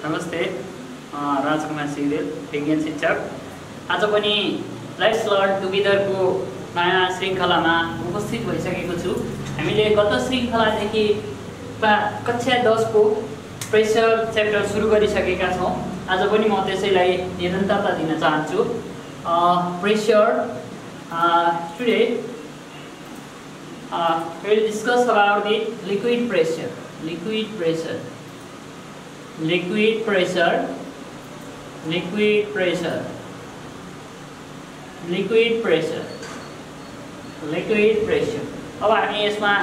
नमस्ते, राजकुमार सिगदेल, विज्ञान शिक्षक। आज पनि लेट्स लर्न टुगेदरको नयाँ श्रृङ्खलामा उपस्थित भइसकेको छु। हामीले गत श्रृङ्खलादेखि कक्षा 10 को प्रेसर च्याप्टर सुरु गरिसकेका छौँ। आज पनि म त्यसैलाई निरन्तरता दिन चाहन्छु। Pressure today we will discuss about the liquid pressure. Liquid pressure. अब हामी यसमा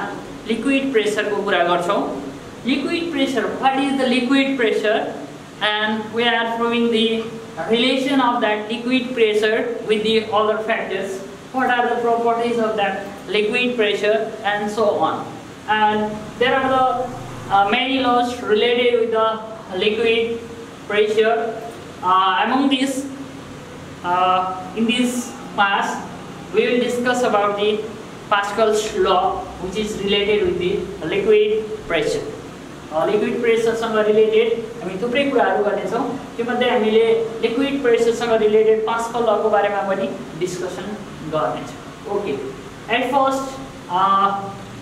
liquid pressure को कुरा गर्छौं। Liquid pressure, what is the liquid pressure? And we are proving the relation of that liquid pressure with the other factors. What are the properties of that liquid pressure and so on. And there are the many laws related with the liquid pressure. Among these, in this class, we will discuss about the Pascal's law, which is related with the liquid pressure. Liquid pressure सँग related हामी थुप्रै कुराहरू गर्नेछौँ। त्यसमध्ये हामीले liquid pressure सँग related Pascal law को बारेमा पनि डिस्कसन गर्नेछौँ। Okay. At first,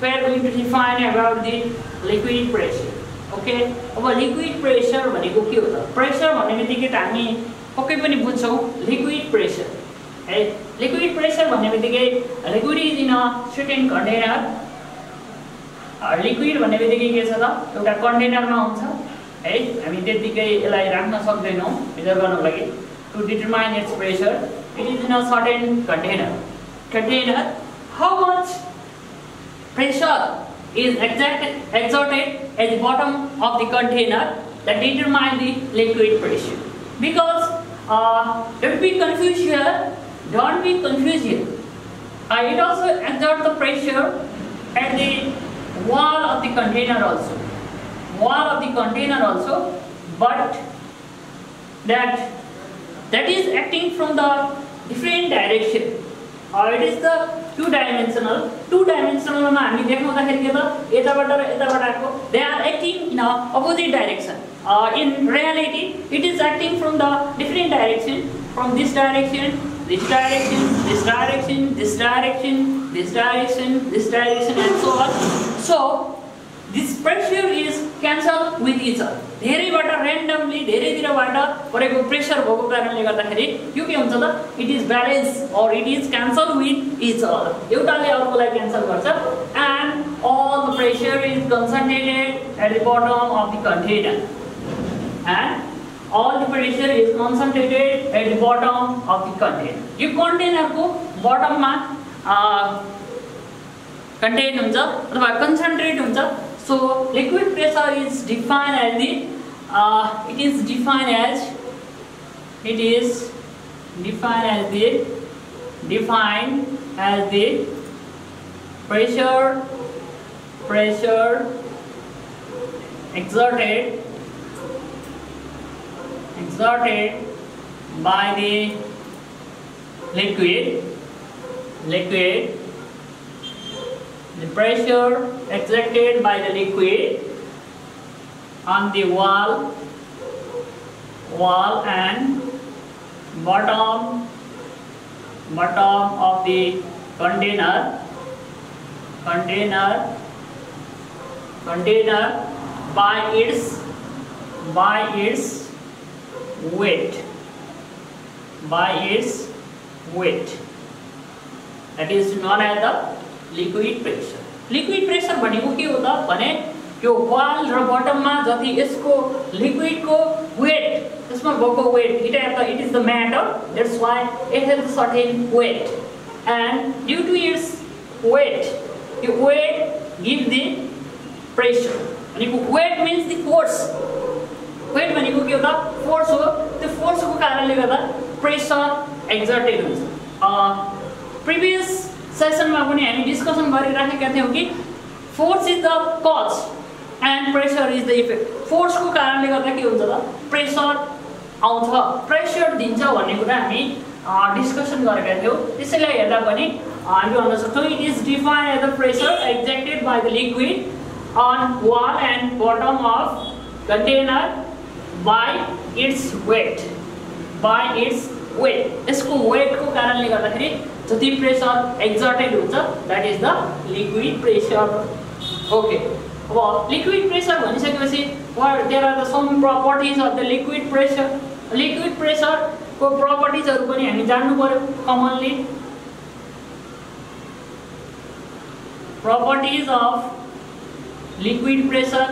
we are going to define about the liquid pressure. Okay. अब liquid pressure भनेको के हो त? Pressure भन्ने बित्तिकै त हामी पक्कै पनि बुझ्छौँ liquid pressure. है liquid pressure भन्ने बित्तिकै liquid is in a certain container. Liquid भन्ने बित्तिकै के छ त एउटा कन्टेनरमा हुन्छ है। हामी त्यतिकै यसलाई राख्न सक्दैनौं मेजर गर्नको लागि। To determine its pressure it is in a certain container. How much pressure is exerted at the bottom of the container that determine the liquid pressure. Because don't be confused here. It also exerts the pressure at the wall of the container also, but that is acting from the different direction. It is the two-dimensional मा हामी देख्नुपर्दाखेरि के त यताबाट र यताबाट आएको they are acting in a opposite direction. In reality it is acting from the different direction, from this direction, this direction, this direction, this direction, this direction, this direction, and so on. So this pressure is cancelled with each other. धेरैबाट randomly धेरैतिरबाट परेको pressure भएको कारणले गर्दाखेरि यो के हुन्छ त it is balanced or it is cancelled with each other. एउटाले अर्कोलाई cancel गर्छ and all the pressure is concentrated at the bottom of the container. Yo container को बटम मा contain हुन्छ अथवा concentrate हुन्छ. So liquid pressure is defined as the pressure exerted by the liquid. The pressure exerted by the liquid on the wall and bottom of the container by its weight. That is known as the liquid pressure. Liquid pressure भनेको के हो त भने यो वाल र बटममा जति यसको liquid को wait यसमा भएको wait it is the matter, that's why it has a certain weight, and due to its weight the weight gives the pressure. भनेको weight means the force. weight भनेको के हो त फोर्स हो. त्यो फोर्स को कारणले गर्दा प्रेसर एक्सर्टेड हुन्छ. प्रिभियस सेसन में पनि हामी डिस्कसन गरिराखेका थियौं कि फोर्स इज द कज end pressure is the effect. Force को कारणले गर्दा के हुन्छ त प्रेसर आउँछ, प्रेसर दिन्छ भन्ने कुरा हामी डिस्कसन गरेका थियौं. त्यसैलाई हेर्दा पनि हामी भन्न सक्छौं it is defined as the pressure exerted by the liquid on wall and bottom of container by its weight, यसको weight को कारणले गर्दाखेरि जति प्रेसर एक्जर्टेड हुन्छ that is the liquid pressure. Okay, अब liquid pressure भनिसकेपछि there are some properties of the liquid pressure. Liquid pressure को properties हरु पनि हामी जान्नु पर्यो. Commonly properties of liquid pressure,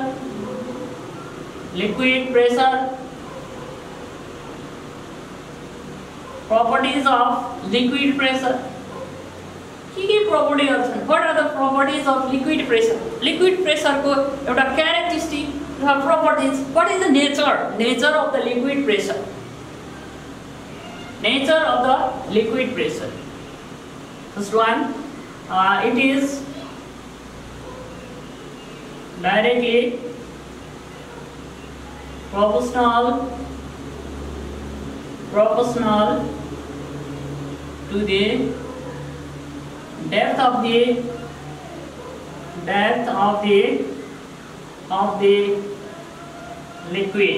properties of liquid pressure. के properties छन्? What are the properties of liquid pressure? Liquid pressure को एउटा characteristic or properties. What is the nature of the liquid pressure? Nature of the liquid pressure. First one, it is directly proportional to the depth of the liquid.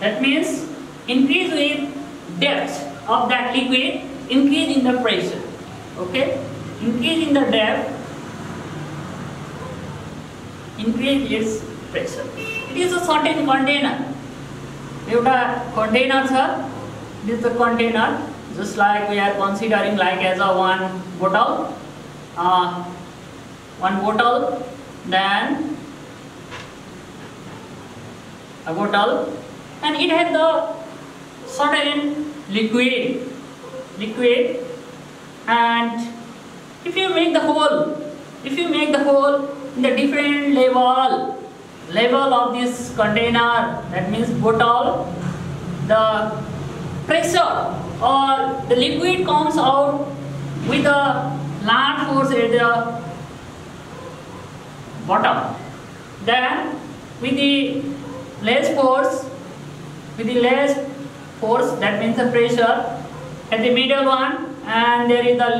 That means increase with depth of that liquid, increase in the pressure. Okay, increase in the depth, increase its pressure. It is a certain container. एउटा container छ. This is the container, just like we are considering like as a one bottle, then a bottle, and it has the certain liquid, and if you make the hole in the different level of this container, that means bottle, the pressure or the liquid comes out with a large force at the bottom. Then with the less force, that means the pressure at the middle one, and there is the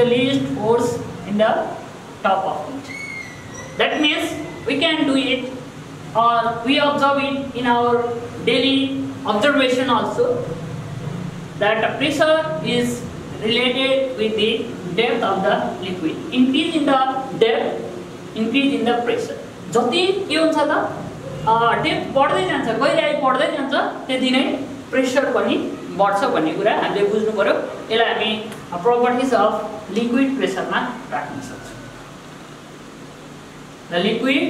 least force in the top of it. That means we can do it, or we observe it in our daily observation also, that pressure is related with the depth of the liquid. Increase in the depth, increase in the pressure. जति के हुन्छ त depth बढ्दै जान्छ, गहिराई बढ्दै जान्छ, त्यति नै प्रेसर पनि बढ्छ भन्ने कुरा हामीले बुझ्नु पर्यो. यसलाई हामी properties of liquid pressure मा राख्न सक्छौं. The liquid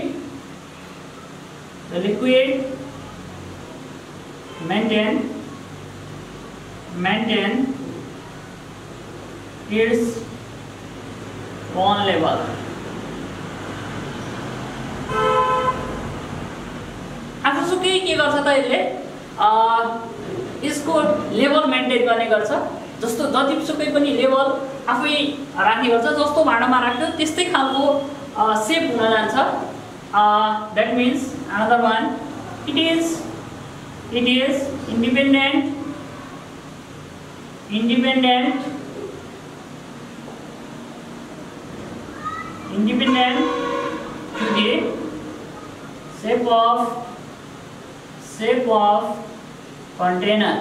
maintain its one level. आफूसुकै के गर्छ त यसको लेभल मेन्टेन गर्ने गर्छ. जस्तो जतिसुकै पनि लेभल आफै राख्ने गर्छ, जस्तो भाँडामा राख्यो त्यस्तै खालको सेप हुन जान्छ. That means another one, it is independent to the shape of container.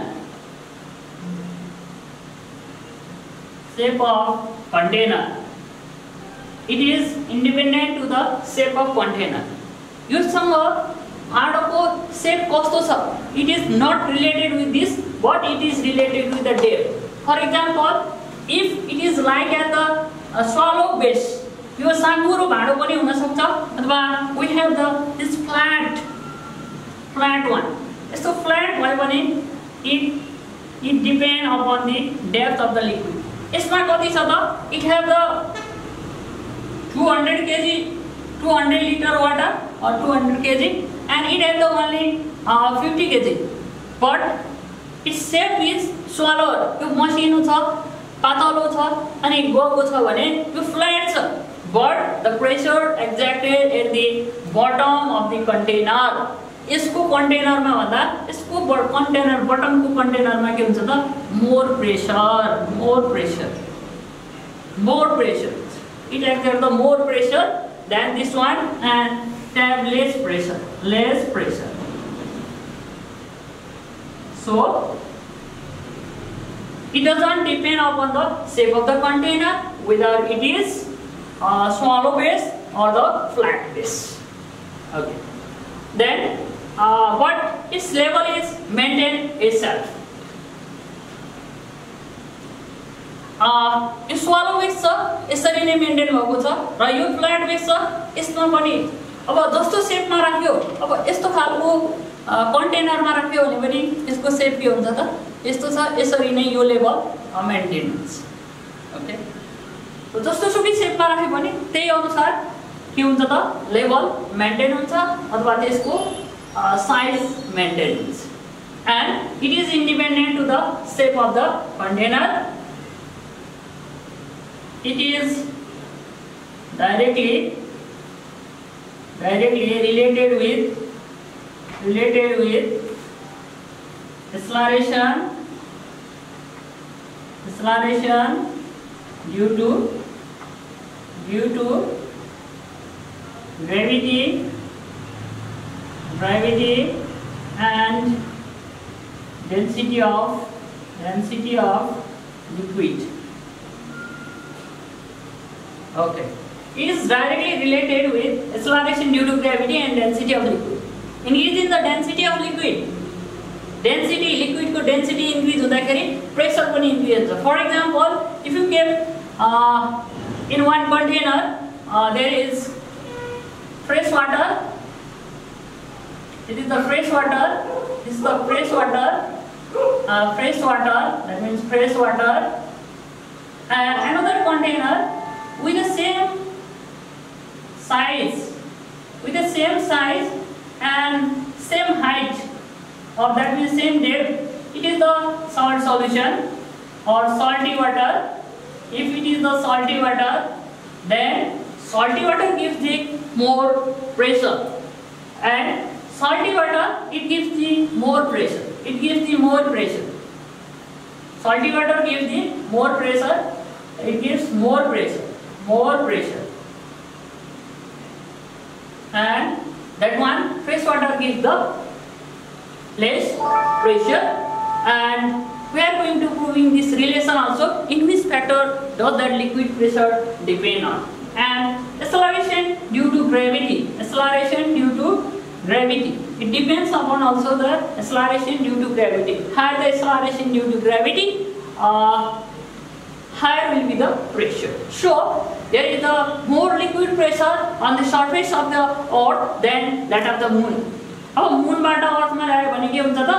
It is independent to the shape of container. योसँग भाँडोको shape कस्तो छ, it is not related with this, but it is related with the depth. For example, if it is like at the shallow base, यो साँघुरो भाँडो पनि हुन सक्छ, अथवा we have this flat one. यस्तो flat भयो भने it depend upon the depth of the liquid. यसमा कति छ त, it have the 200 liter water or 200 kg, and it has the only 50 kg, but its shape is shallower. यो मसिनो छ, पातलो छ, अनि गएको छ भने यो फ्ल्याट छ, but the pressure exerted at the bottom of the container, यसको कन्टेनरमा भन्दा यसको कन्टेनर बटमको कन्टेनरमा के हुन्छ त, more pressure. It exerts the more pressure than this one, and have less pressure. So it doesn't depend upon the shape of the container, whether it is swallow base or the flat base. Okay. Then but its level is maintained itself. Yo swallow base छ यसरी नै maintain भएको छ र यो flat base छ यसमा पनि अब जस्तो शेपमा राख्यो अब यस्तो खालको कन्टेनरमा राख्यो भने पनि यसको शेप के हुन्छ त यस्तो छ यसरी नै यो लेभल मेन्टेन हुन्छ ओके त जस्तो सुकै शेपमा राख्यो भने त्यही अनुसार के हुन्छ त लेभल मेन्टेन हुन्छ अथवा त्यसको साइज मेन्टेन हुन्छ and it is independent to the shape of the container. It is directly related with acceleration due to gravity and density of liquid. Okay, it is directly related with acceleration due to gravity and density of liquid. Increase in the density of liquid, liquid को density increase हुँदाखेरि pressure पनि increase हुन्छ. For example, if you keep in one container there is fresh water. It is the fresh water. This is the fresh water. That means fresh water. And another container with the same size and same height, or that means same depth. It is the salt solution or salty water. If it is the salty water, then salty water gives the more pressure, and salty water it gives the more pressure. Salty water gives the more pressure. It gives more pressure, and that one fresh water gives the less pressure. And we are going to proving this relation also. In which factor does that liquid pressure depend on? And acceleration due to gravity. It depends upon also the acceleration due to gravity. Higher the acceleration due to gravity, higher will be the pressure. So there is a more liquid pressure on the surface of the earth than that of the moon. अब moon बाट earth मा ल्यायो भने के हुन्छ त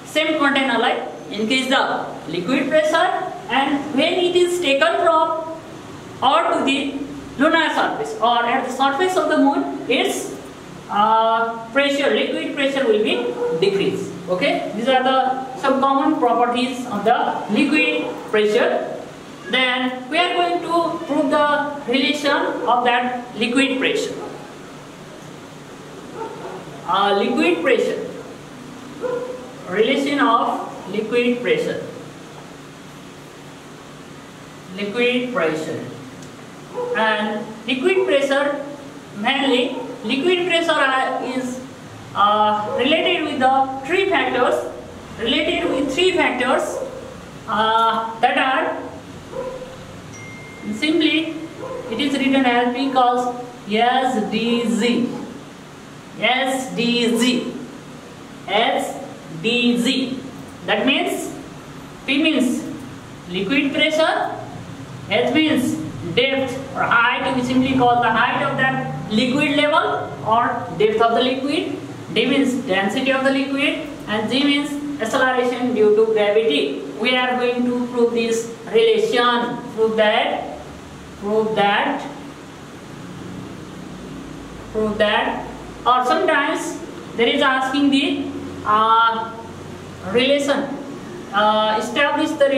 same container lie increase the liquid pressure, and when it is taken from earth to the lunar surface or at the surface of the moon, its liquid pressure will be decreased. Okay, these are the some common properties of the liquid pressure. Then we are going to prove the relation of that liquid pressure. Relation of liquid pressure. And liquid pressure, mainly liquid pressure is related with the three factors. That are simply it is written as because SDG. That means P means liquid pressure, H means depth or height. We simply call the height of that liquid level or depth of the liquid. D means density of the liquid, and G means acceleration due to gravity. We are going to prove this relation. Prove that. Or sometimes there is asking the relation. Establish the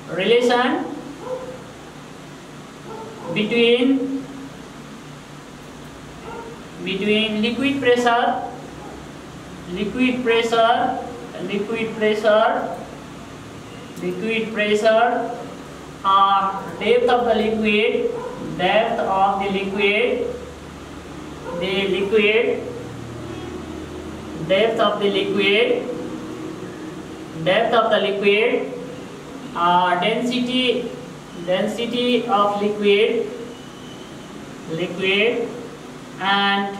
relation between liquid pressure depth of the liquid, depth of the liquid, depth of the liquid, depth of the liquid, density of liquid, and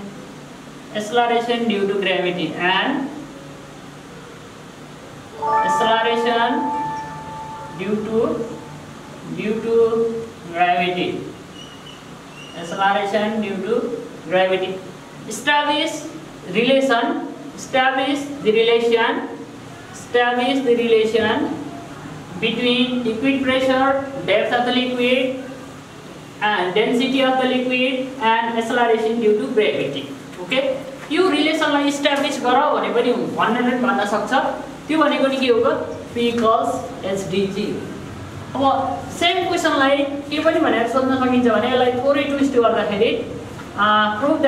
acceleration due to gravity, and acceleration due to gravity, acceleration due to gravity. Establish the relation between liquid pressure, depth of the liquid, and density of the liquid, and acceleration due to gravity. Okay, यो रिलेसनलाई establish गर भने पनि 100 भन्न सक्छ। त्यो भनेको नि के हो P cos HdG। अब सेम क्वेशनलाई के पनि भनेर सोध्न सकिन्छ भने यसलाई थोरै ट्विस्ट गर्दाखेरि prove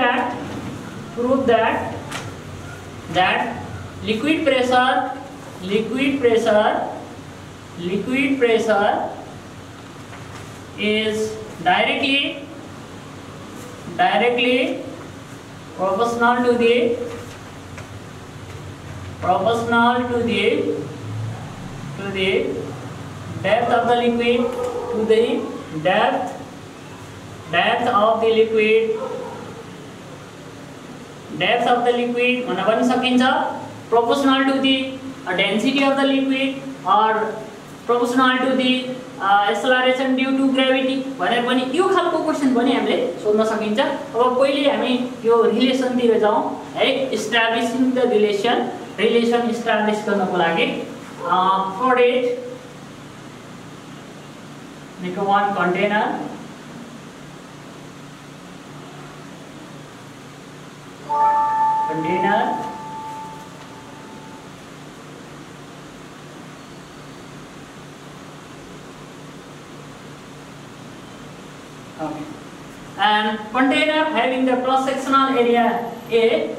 that liquid pressure is directly proportional to the depth of the liquid, to the depth of the liquid भन्न पनि सकिन्छ, proportional to the density of the liquid, or proportional to the acceleration due to gravity भनेर पनि यो खालको question पनि हामीले सोध्न सकिन्छ। अब पहिले हामी यो रिलेसन तिर जाउँ है। एस्टाब्लिशिङ द रिलेसन एस्टाब्लिश गर्नको लागि for it make one container, okay, and container having the cross-sectional area A,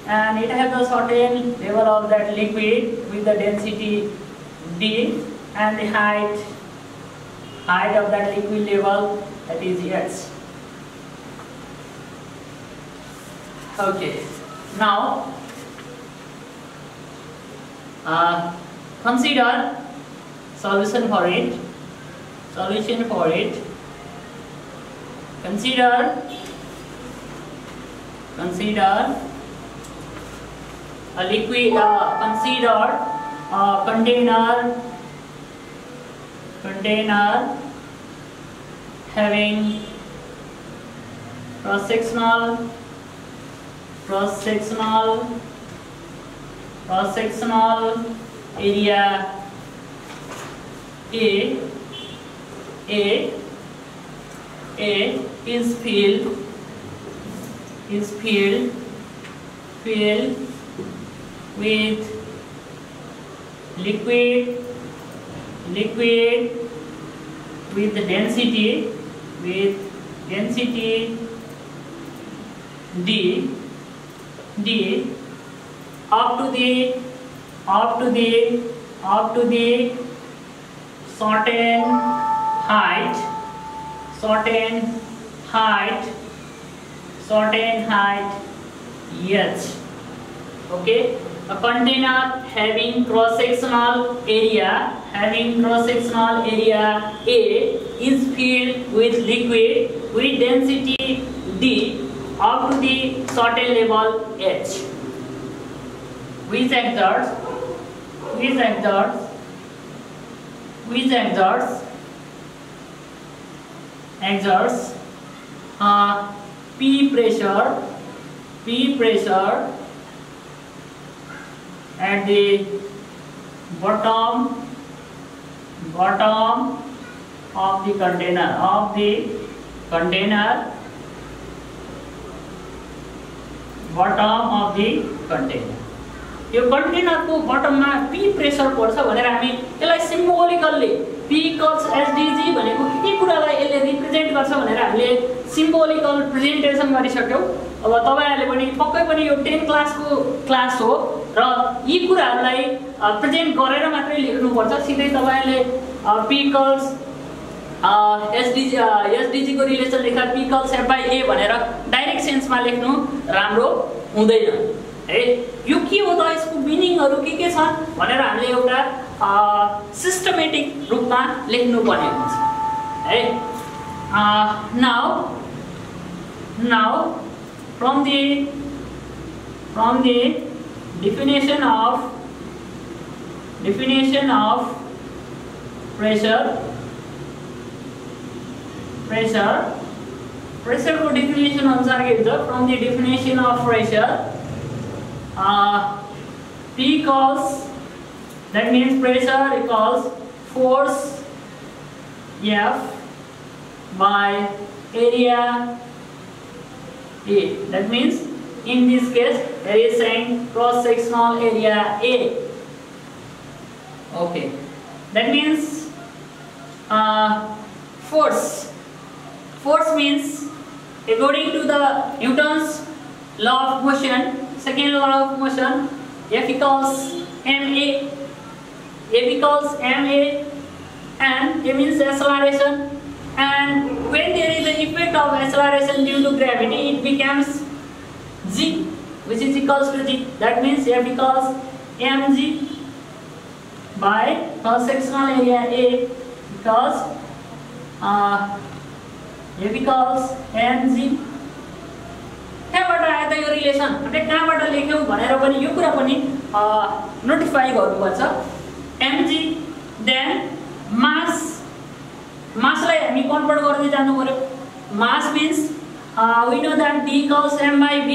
and it has a certain level of that liquid with the density D, and the height of that liquid level, that is H. Okay, now consider solution for it. Consider a liquid, consider a container having cross-sectional area A is filled with liquid with density D up to the certain height H. Okay, a container having cross-sectional area A is filled with liquid with density D up to the certain level H, which exerts P pressure at the bottom of the container yo container को button में P pressure पर्छ भनेर हामी यसलाई symbolically P cos HdG भनेको के कुरालाई यसले रिप्रेजेन्ट गर्छ भनेर हामीले सिम्बोलिकल प्रेजेन्टेसन गरिसक्यौ। अब तपाईहरुले पनि पक्कै पनि यो 10 क्लास हो र यी कुराहरुलाई प्रेजेन्ट गरेर मात्रै लेख्नुपर्छ। सिधै तपाईले पिकल्स एसडीजी को रिलेसन लेख्दा पिकल्स एफ बाइ ए भनेर डाइरेक्ट सेन्समा लेख्नु राम्रो हुँदैन है। यो के हो त, यसको मिनिङहरु के छन् भनेर हामीले एउटा सिस्टमेटिक रूपमा लेख्नु पर्ने हुन्छ है। now from the definition of pressure को definition अनुसार के हुन्छ, from the definition of pressure P equals, that means pressure equals force F by area A. That means in this case there is saying cross sectional area A. Okay, that means force means according to the Newton's law of motion, second law of motion, F equals ma, F equals ma, and A means acceleration, and when there is the effect of acceleration due to gravity, it becomes g, which is equals to g. That means F equals mg by cross sectional area A because F equals mg. कहाँबाट आयो त यो relation, हामीले कहाँबाट लेख्यौ भनेर पनि यो कुरा पनि notify गर्नुपर्छ। mg देन मासलाई हामी कन्भर्ट गर्दै जानु पर्यो। Mass means we know that d equals m by v,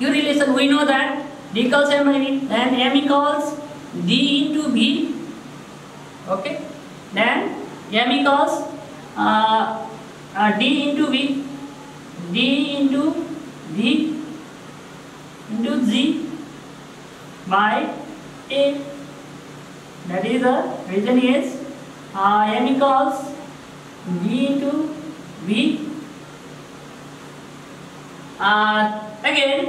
yo relation we know that d equals m by v, then m equals d into v, okay, then m equals d into v into g by a. That is the reason is m equals d into v. Again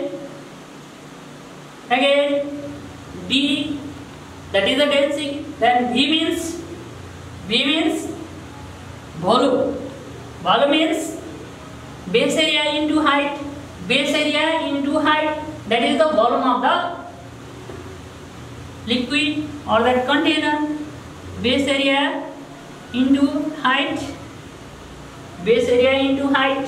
d, that is the density. Then v means volume. Volume means base area into height. Base area into height, that is the volume of the liquid or that container. Base area into height. Base area into height.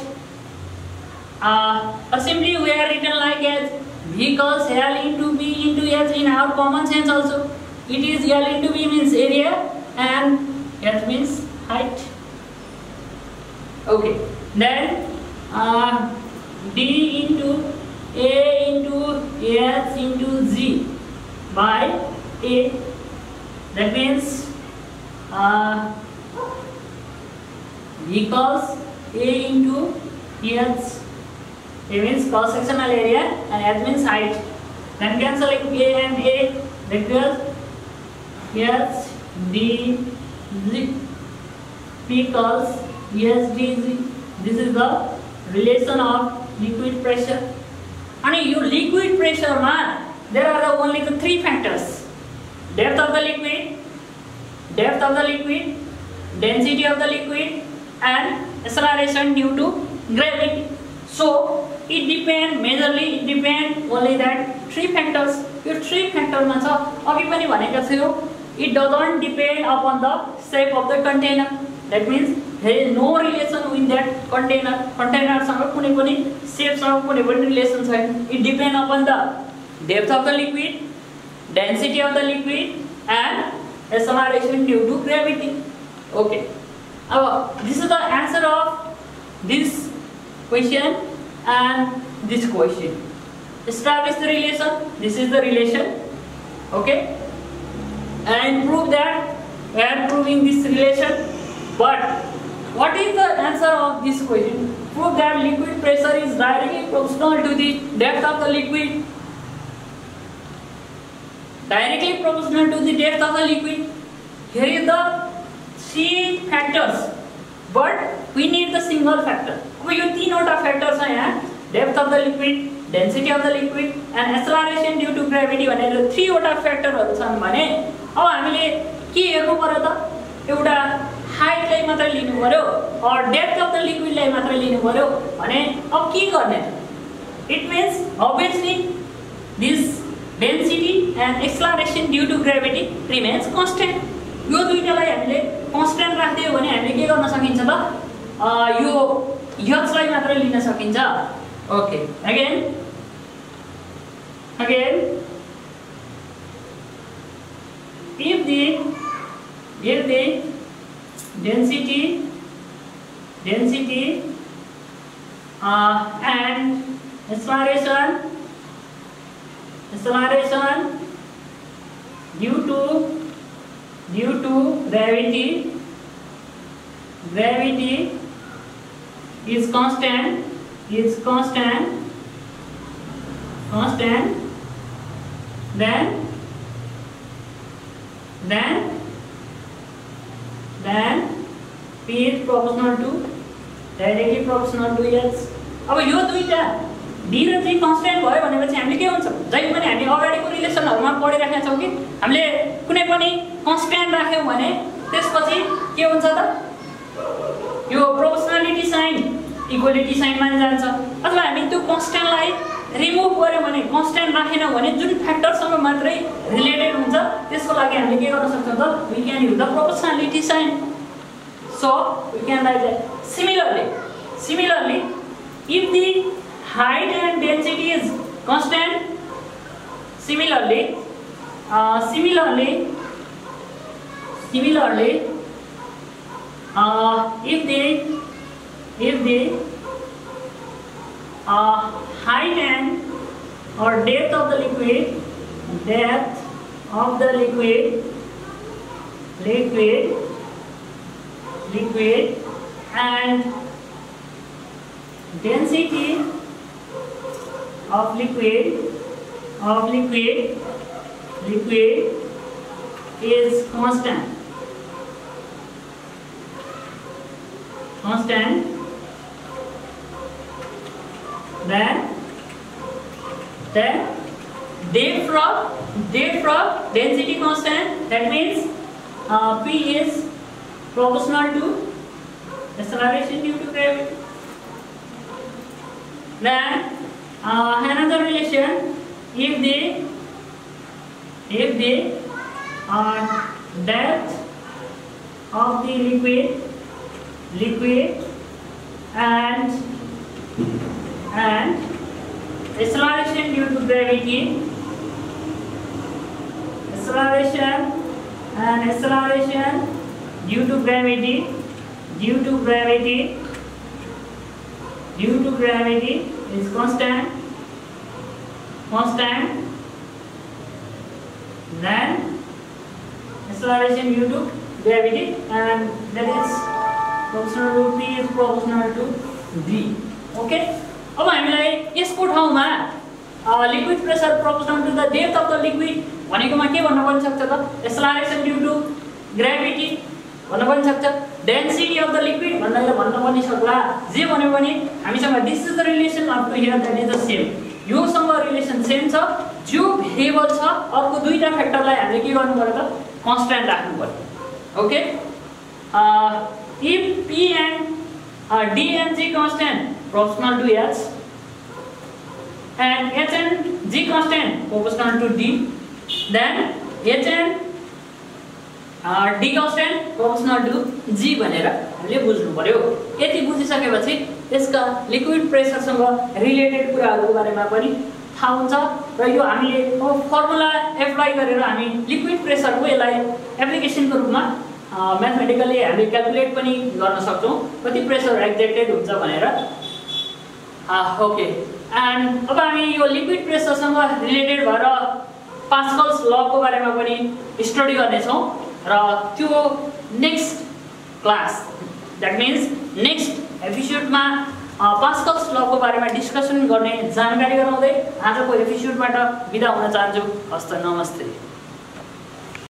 Simply we are written like as v equals L into B into H in our common sense also. It is L into B means area and H means height. Okay. Then d into A into H into G by A. That means v equals A into H. A means cross sectional area and H means height. Then cancelling A and A, that goes H d Z. P equals H d Z. This is the relation of liquid pressure. And your liquid pressure, there are only the three factors: depth of the liquid, density of the liquid, and acceleration due to gravity. So it depends majorly, it depends only that three factors. Your three factor ma cha agi pani bhaneka छु, it doesn't depend upon the shape of the container. That means there is no relation with that container. Container सँग कुनै पनि shape सँग कुनै पनि relation छैन. It depends upon the depth of the liquid, density of the liquid, and acceleration due to gravity. Okay. This is the answer of this question and this question. Establish the relation. This is the relation. Okay. And prove that we are proving this relation. But what is the answer of this question? Prove that liquid pressure is directly proportional to the depth of the liquid. Directly proportional to the depth of the liquid. Here is the three factors, but we need the single factor. अब यो तीनवटा factors हैं यहाँ: depth of the liquid, density of the liquid and acceleration due to gravity भनेर 3 वटा फ्याक्टरहरु छन् भने अब हामीले के हेर्नु पर्यो त एउटा हाइटलाई मात्र लिनु पर्यो अर डेप्थ अफ द लिक्विडलाई मात्र लिनु पर्यो भने अब के गर्ने it means obviously this density and acceleration due to gravity remains constant यो दुईटालाई हामीले कन्स्ट्यान्ट राख्दियो भने हामीले के गर्न सकिन्छ त यो h लाई मात्र लिन सकिन्छ okay again if the density and acceleration due to gravity is constant then P is directly proportional to h अब यो दुईटा d र g कन्स्ट्यान्ट भयो भनेपछि हामीले के हुन्छ जहिले पनि हामी अगाडिको रिलेसनहरुमा पढिराखेका छौं कि हामीले कुनै पनि कन्स्ट्यान्ट राख्यौं भने त्यसपछि के हुन्छ त यो प्रोपोर्सनालिटी साइन इक्वालिटी साइन मान जान्छ अथवा हामी त्यो कन्स्ट्यान्टलाई रिमुभ गर्यौं भने कन्स्ट्यान्ट राखेनौं भने जुन फ्याक्टरसँग मात्रै रिलेटेड हुन्छ त्यसको लागि हामीले के गर्न सक्छौं त we can use the proportionality sign so we can write that similarly if the height and density is constant similarly if the height and or depth of the liquid and density of liquid is constant then depth of density constant that means P is proportional to acceleration due to gravity. Then another relation if the depth of the liquid and acceleration due to gravity due to gravity is constant then acceleration due to gravity and that is proportional to P is proportional to G okay अब हामीलाई यसको ठाउँमा liquid pressure proportional to the depth of the liquid भनेकोमा के भन्न पनि सक्छ त एक्सेलरेसन ड्यू टु ग्रेभिटी भन्न पनि सक्छ डेन्सिटी अफ द लिक्विड भनेर भन्न पनि सक्ला जे भन्यो भने हामीसँग this is the relation of to here that is the same यो सँग रिलेसन सेम छ जो भेरिएबल छ अर्को दुईटा फ्याक्टरलाई हामीले के गर्नु पर्यो त कन्स्ट्यान्ट राख्नु पर्यो okay if P and D and G constant proportional to H and H and G constant proportional to D then H and D constant proportional to G भनेर हामीले बुझ्नु पर्यो यति बुझिसकेपछि यसका लिक्विड प्रेशरसँग रिलेटेड कुराहरुको बारेमा पनि थाहा हुन्छ र यो हामीले फर्मुला एप्लाई गरेर हामी लिक्विड प्रेशरको यसलाई एप्लिकेसनको रूपमा म्याथमेटिकली हामी क्याल्कुलेट पनि गर्न सक्छौं कति प्रेशर एक्जेक्टेड हुन्छ भनेर ओके एन्ड अब हामी यो लिक्विड प्रेशरसँग रिलेटेड भएर पास्कल्स लको बारेमा पनि स्टडी गर्ने छौं र त्यो next class that means next एपिसोडमा पास्कल्स लको बारेमा डिस्कसन गर्ने जानकारी गराउँदै आजको एपिसोडबाट बिदा हुन चाहन्छु हस्त नमस्ते